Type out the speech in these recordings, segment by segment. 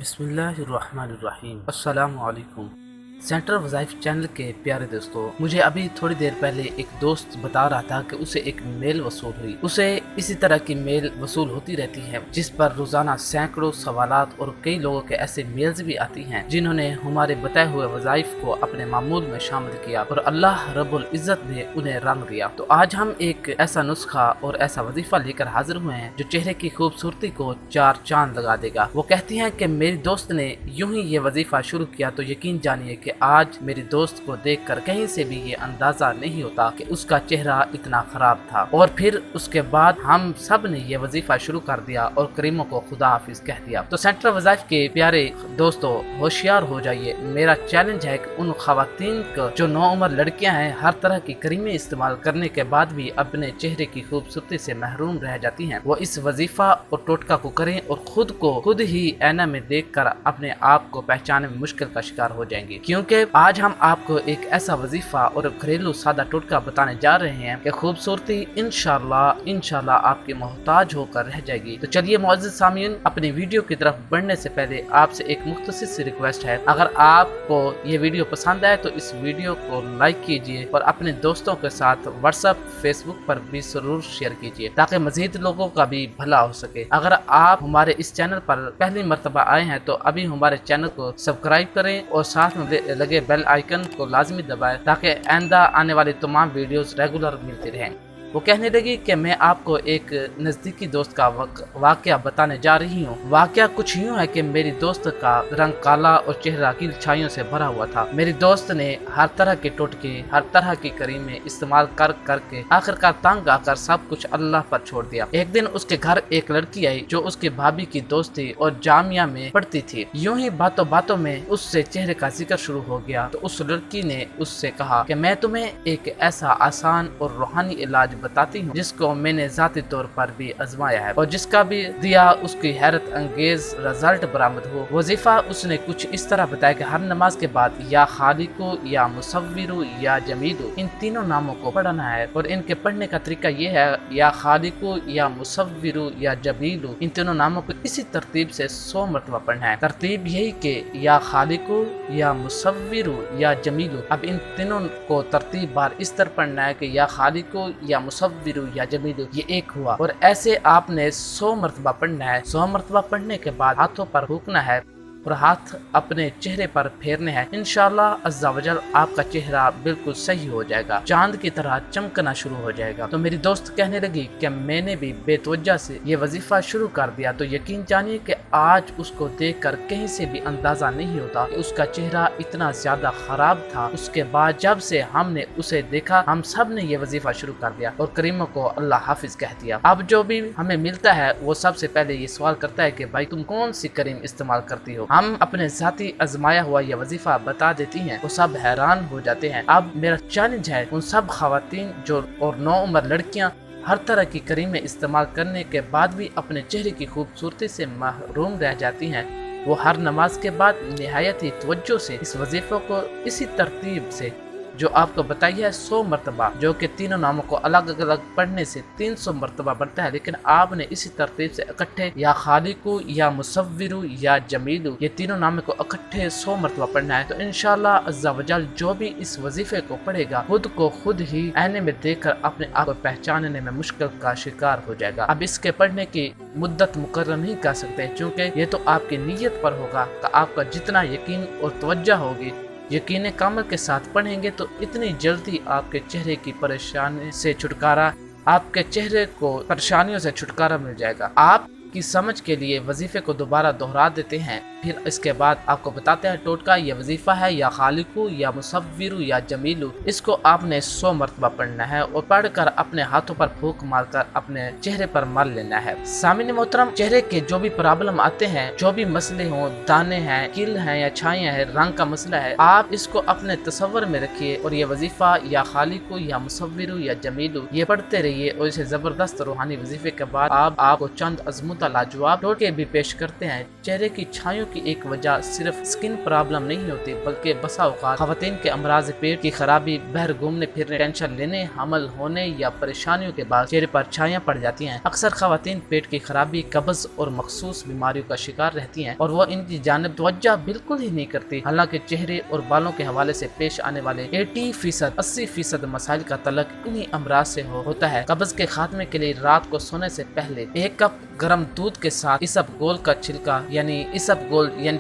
بسم اللہ الرحمن الرحیم۔ السلام علیکم سینٹر وظائف چینل کے پیارے دوستو، مجھے ابھی تھوڑی دیر پہلے ایک دوست بتا رہا تھا کہ اسے ایک میل وصول ہوئی۔ اسے اسی طرح کی میل وصول ہوتی رہتی ہے جس پر روزانہ سینکڑوں سوالات اور کئی لوگوں کے ایسے میلز بھی آتی ہیں جنہوں نے ہمارے بتائے ہوئے وظائف کو اپنے معمول میں شامل کیا اور اللہ رب العزت نے انہیں رنگ دیا۔ تو آج ہم ایک ایسا نسخہ اور ایسا وظیفہ لے کر حاضر ہوئے ہیں جو چہرے کی خوبصورتی کو چار چاند لگا دے گا۔ وہ کہتی ہیں کہ میری دوست نے یوں ہی یہ وظیفہ شروع کیا تو یقین جانیے کہ آج میری دوست کو دیکھ کر کہیں سے بھی یہ اندازہ نہیں ہوتا کہ اس کا چہرہ اتنا خراب تھا، اور پھر اس کے بعد ہم سب نے یہ وظیفہ شروع کر دیا اور کریموں کو خدا حافظ کہہ دیا۔ تو سینٹر وظائف کے پیارے دوستو، ہوشیار ہو جائیے۔ میرا چیلنج ہے کہ ان خواتین کو جو نوعمر لڑکیاں ہیں ہر طرح کی کریمیں استعمال کرنے کے بعد بھی اپنے چہرے کی خوبصورتی سے محروم رہ جاتی ہیں، وہ اس وظیفہ اور ٹوٹکا کو کریں اور خود کو خود ہی آئینہ میں دیکھ کر اپنے آپ کو پہچانے میں مشکل کا شکار ہو جائیں گے، کیونکہ آج ہم آپ کو ایک ایسا وظیفہ اور گھریلو سادہ ٹوٹکا بتانے جا رہے ہیں کہ خوبصورتی انشاءاللہ آپ کی محتاج ہو کر رہ جائے گی۔ تو چلیے معزز سامعین، اپنی ویڈیو کی طرف بڑھنے سے پہلے آپ سے ایک مختصر سی ریکویسٹ ہے، اگر آپ کو یہ ویڈیو پسند آئے تو اس ویڈیو کو لائک کیجئے اور اپنے دوستوں کے ساتھ واٹس ایپ فیس بک پر بھی ضرور شیئر کیجئے تاکہ مزید لوگوں کا بھی بھلا ہو سکے۔ اگر آپ ہمارے اس چینل پر پہلی مرتبہ آئے ہیں تو ابھی ہمارے چینل کو سبسکرائب کریں اور ساتھ میں لگے بیل آئیکن کو لازمی دبائیں تاکہ آئندہ آنے والی تمام ویڈیوز ریگولر ملتی رہیں۔ وہ کہنے لگی کہ میں آپ کو ایک نزدیکی دوست کا واقعہ بتانے جا رہی ہوں۔ واقعہ کچھ یوں ہے کہ میری دوست کا رنگ کالا اور چہرہ کی چھائیوں سے بھرا ہوا تھا۔ میری دوست نے ہر طرح کے ٹوٹکے، ہر طرح کی کریمیں استعمال کر کے آخرکار تنگ آ کر سب کچھ اللہ پر چھوڑ دیا۔ ایک دن اس کے گھر ایک لڑکی آئی جو اس کے بھابھی کی دوست تھی اور جامعہ میں پڑھتی تھی۔ یوں ہی باتوں میں اس سے چہرے کا ذکر شروع ہو گیا تو اس لڑکی نے اس سے کہا کہ میں تمہیں ایک ایسا آسان اور روحانی علاج بتاتی ہوں جس کو میں نے ذاتی طور پر بھی آزمایا ہے اور جس کا بھی دیا اس کی حیرت انگیز رزلٹ برآمد ہو۔ وظیفہ اس نے کچھ اس طرح بتایا کہ ہر نماز کے بعد یا خالقو یا مصورو یا جمیلو ان تینوں ناموں کو پڑھنا ہے، اور ان کے پڑھنے کا طریقہ یہ ہے یا خالقو یا مصورو یا جمیلو ان تینوں ناموں کو اسی ترتیب سے 100 مرتبہ پڑھنا ہے۔ ترتیب یہی کہ یا خالقو یا مصورو یا جمیلو، اب ان تینوں کو ترتیب بار اس طرح پڑھنا ہے کہ یا خالقو یا مصورو یا جمیلو، یہ ایک ہوا، اور ایسے آپ نے 100 مرتبہ پڑھنا ہے۔ 100 مرتبہ پڑھنے کے بعد ہاتھوں پر تھوکنا ہے اور ہاتھ اپنے چہرے پر پھیرنے ہیں۔ انشاءاللہ عز و جل آپ کا چہرہ بالکل صحیح ہو جائے گا، چاند کی طرح چمکنا شروع ہو جائے گا۔ تو میری دوست کہنے لگی کہ میں نے بھی بے توجہ سے یہ وظیفہ شروع کر دیا تو یقین جانیے کہ آج اس کو دیکھ کر کہیں سے بھی اندازہ نہیں ہوتا کہ اس کا چہرہ اتنا زیادہ خراب تھا۔ اس کے بعد جب سے ہم نے اسے دیکھا ہم سب نے یہ وظیفہ شروع کر دیا اور کریموں کو اللہ حافظ کہہ دیا۔ اب جو بھی ہمیں ملتا ہے وہ سب سے پہلے یہ سوال کرتا ہے کہ بھائی تم کون سی کریم استعمال کرتی ہو؟ ہم اپنے ذاتی آزمایا ہوا یہ وظیفہ بتا دیتی ہیں، وہ سب حیران ہو جاتے ہیں۔ اب میرا چیلنج ہے ان سب خواتین جو اور نوعمر لڑکیاں ہر طرح کی کریمیں استعمال کرنے کے بعد بھی اپنے چہرے کی خوبصورتی سے محروم رہ جاتی ہیں، وہ ہر نماز کے بعد نہایت ہی توجہ سے اس وظیفے کو اسی ترتیب سے جو آپ کو بتائی ہے 100 مرتبہ، جو کہ تینوں ناموں کو الگ الگ پڑھنے سے 300 مرتبہ بنتا ہے، لیکن آپ نے اسی ترتیب سے اکٹھے یا خالقو یا مصورو یا جمیلو یہ تینوں ناموں کو اکٹھے 100 مرتبہ پڑھنا ہے۔ تو انشاءاللہ عز و جل جو بھی اس وظیفے کو پڑھے گا خود کو خود ہی آئینے میں دیکھ کر اپنے آپ کو پہچاننے میں مشکل کا شکار ہو جائے گا۔ اب اس کے پڑھنے کی مدت مقرر نہیں کر سکتے کیونکہ یہ تو آپ کی نیت پر ہوگا کہ آپ کا جتنا یقین اور توجہ ہوگی، یقین کامل کے ساتھ پڑھیں گے تو اتنی جلدی آپ کے چہرے کی پریشانی سے چھٹکارا، آپ کے چہرے کو پریشانیوں سے چھٹکارا مل جائے گا۔ آپ کی سمجھ کے لیے وظیفے کو دوبارہ دہرا دیتے ہیں، پھر اس کے بعد آپ کو بتاتے ہیں ٹوٹکا یہ وظیفہ ہے یا خالقو یا مصورو یا جمیلو، اس کو آپ نے 100 مرتبہ پڑھنا ہے اور پڑھ کر اپنے ہاتھوں پر پھونک مار کر اپنے چہرے پر مار لینا ہے۔ سامعین محترم، چہرے کے جو بھی پرابلم آتے ہیں، جو بھی مسئلے ہوں، دانے ہیں، کل ہیں یا چھائیاں ہیں، رنگ کا مسئلہ ہے، آپ اس کو اپنے تصور میں رکھیے اور یہ وظیفہ یا خالقو یا مصورو یا جمیلو یہ پڑھتے رہیے، اور اسے زبردست روحانی وظیفے کے بعد آپ کو چند عظمت جامتا لاجواب ٹوٹکے بھی پیش کرتے ہیں۔ چہرے کی چھائیوں کی ایک وجہ صرف سکن پرابلم نہیں ہوتی بلکہ بسا اوقات خواتین کے امراض پیٹ کی خرابی، باہر گھومنے پھرنے، ٹینشن لینے، حمل ہونے یا پریشانیوں کے بعد چہرے پر چھائیاں پڑ جاتی ہیں۔ اکثر خواتین پیٹ کی خرابی، قبض اور مخصوص بیماریوں کا شکار رہتی ہیں اور وہ ان کی جانب توجہ بالکل ہی نہیں کرتی۔ حالانکہ چہرے اور بالوں کے حوالے سے پیش آنے والے 80% مسائل کا تعلق انہی امراض سے ہوتا ہے۔ قبض کے خاتمے کے لیے رات کو سونے سے پہلے 1 کپ گرم دودھ کے ساتھ اسبگول کا چھلکا یعنی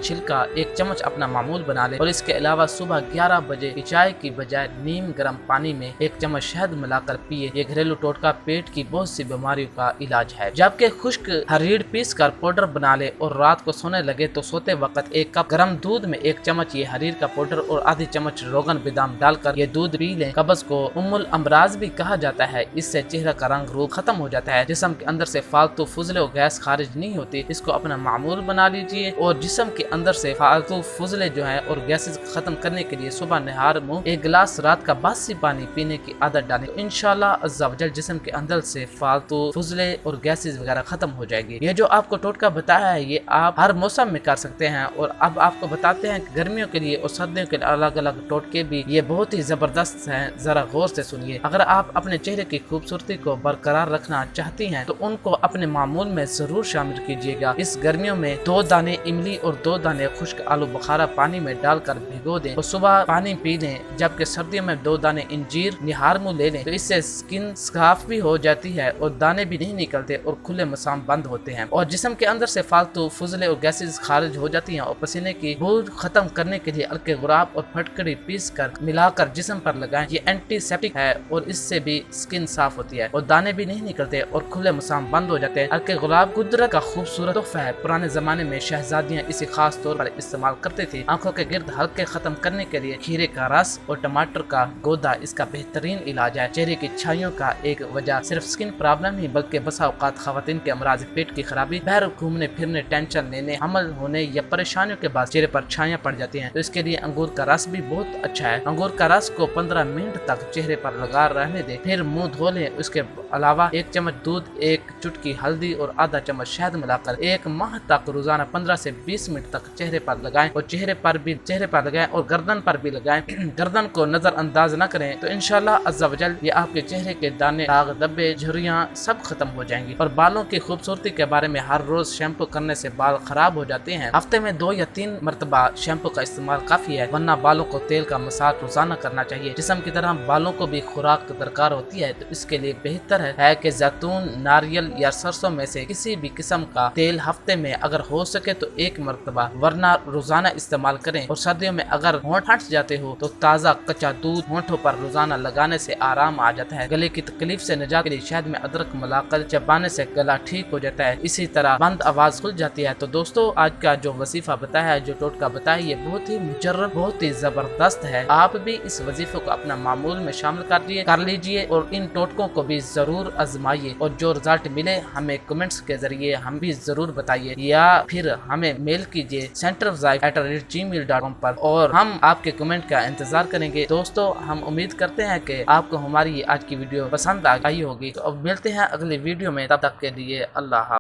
چھلکا 1 چمچ اپنا معمول بنا لے، اور اس کے علاوہ صبح 11 بجے کی چائے کی بجائے نیم گرم پانی میں 1 چمچ شہد ملا کر پیے۔ یہ گھریلو ٹوٹکا پیٹ کی بہت سی بیماریوں کا علاج ہے۔ جبکہ خشک ہریڑ پیس کر پاؤڈر بنا لے اور رات کو سونے لگے تو سوتے وقت 1 کپ گرم دودھ میں 1 چمچ یہ ہریر کا پاؤڈر اور آدھی چمچ روغن بادام ڈال کر یہ دودھ پی لیں۔ قبض کو الامراض بھی کہا جاتا ہے۔ اس سے چہرہ کا رنگ روپ ختم ہو جاتا ہے، جسم کے اندر سے فالتو فضلے اور گیس خارج نہیں ہوتی۔ اس کو اپنا معمول بنا لیجئے اور جسم کے اندر سے فالتو فضلے جو ہیں اور گیسز ختم کرنے کے لیے صبح نہار منہ 1 گلاس رات کا باسی پانی پینے کی عادت ڈالیں تو انشاءاللہ عز و جل جسم کے اندر سے فالتو فضلے اور گیسز وغیرہ ختم ہو جائے گی۔ یہ جو آپ کو ٹوٹکا بتایا ہے یہ آپ ہر موسم میں کر سکتے ہیں، اور اب آپ کو بتاتے ہیں کہ گرمیوں کے لیے اور سردیوں کے الگ الگ ٹوٹکے بھی یہ بہت ہی زبردست ہیں، ذرا غور سے سنیے۔ اگر آپ اپنے چہرے کی خوبصورتی کو برقرار رکھنا چاہتی ہیں تو ان کو اپنے معمول میں ضرور شامل کیجیے گا۔ اس گرمیوں میں 2 دانے املی اور 2 دانے خشک آلو بخارا پانی میں ڈال کر بھگو دیں اور صبح پانی پی لیں، جبکہ سردیوں میں 2 دانے انجیر نہار منہ لے لیں تو اس سے سکن صاف بھی ہو جاتی ہے اور دانے بھی نہیں نکلتے اور کھلے مسام بند ہوتے ہیں، اور جسم کے اندر سے فالتو فضلے اور گیسز خارج ہو جاتی ہیں، اور پسینے کی بو ختم کرنے کے لیے ہلکے غراب اور پھٹکڑی پیس کر ملا کر جسم پر لگائیں۔ یہ اینٹی سیپٹک ہے اور اس سے بھی سکن صاف ہوتی ہے اور دانے بھی نہیں نکلتے اور کھلے مسام بند ہو جاتے ہیں۔ ہلکے غلاب قدرت کا خوبصورت تحفہ ہے۔ پرانے زمانے میں شہزادیاں اسے خاص طور پر استعمال کرتے تھے۔ آنکھوں کے گرد ہلکے ختم کرنے کے لیے کھیرے کا رس اور ٹماٹر کا گودا اس کا بہترین علاج ہے۔ چہرے کی چھائیوں کا ایک وجہ صرف سکن پرابلم ہی بلکہ بسا اوقات خواتین کے امراض پیٹ کی خرابی، باہر گھومنے پھرنے، ٹینشن لینے، حمل ہونے یا پریشانیوں کے بعد چہرے پر چھائیاں پڑ جاتی ہیں تو اس کے لیے انگور کا رس بھی بہت اچھا ہے۔ انگور کا رس کو 15 منٹ تک چہرے پر لگا رہنے دیں، پھر منہ دھو لیں۔ اس کے علاوہ 1 چمچ دودھ، 1 چٹکی ہلدی اور آدھا چمچ شہد ملا کر 1 ماہ تک روزانہ 15 سے 20 منٹ تک چہرے پر لگائیں اور چہرے پر لگائیں اور گردن پر بھی لگائیں۔ گردن کو نظر انداز نہ کریں تو انشاءاللہ عز و جل یہ آپ کے چہرے کے دانے، داغ، دھبے، جھریاں سب ختم ہو جائیں گی۔ اور بالوں کی خوبصورتی کے بارے میں ہر روز شیمپو کرنے سے بال خراب ہو جاتے ہیں۔ ہفتے میں 2 یا 3 مرتبہ شیمپو کا استعمال کافی ہے، ورنہ بالوں کو تیل کا مساج روزانہ کرنا چاہیے۔ جسم کی طرح بالوں کو بھی خوراک درکار ہوتی ہے تو اس کے لیے بہتر ہے کہ زیتون، ناریل یا سرسوں میں سے کسی بھی قسم کا تیل ہفتے میں اگر ہو سکے تو 1 مرتبہ ورنہ روزانہ استعمال کریں۔ اور سردیوں میں اگر ہونٹ پھٹ جاتے ہو تو تازہ کچا دودھ ہونٹوں پر روزانہ لگانے سے آرام آ جاتا ہے۔ گلے کی تکلیف سے نجات کے لیے شہد میں ادرک ملا کر چبانے سے گلا ٹھیک ہو جاتا ہے، اسی طرح بند آواز کھل جاتی ہے۔ تو دوستو آج کا جو وظیفہ بتایا ہے، جو ٹوٹکا بتایا، یہ بہت ہی مجرب، بہت ہی زبردست ہے۔ آپ بھی اس وظیفے کو اپنا معمول میں شامل کر لیجئے اور ان ٹوٹکوں کو بھی ضرور آزمائیے، اور جو رزلٹ ملے ہمیں کمنٹس کے ذریعے ہم بھی ضرور بتائیے، یا پھر ہمیں میل کیجئے centerofzife@gmail.com پر، اور ہم آپ کے کمنٹ کا انتظار کریں گے۔ دوستو ہم امید کرتے ہیں کہ آپ کو ہماری آج کی ویڈیو پسند آئی ہوگی، تو اب ملتے ہیں اگلی ویڈیو میں، تب تک کے لیے اللہ حافظ۔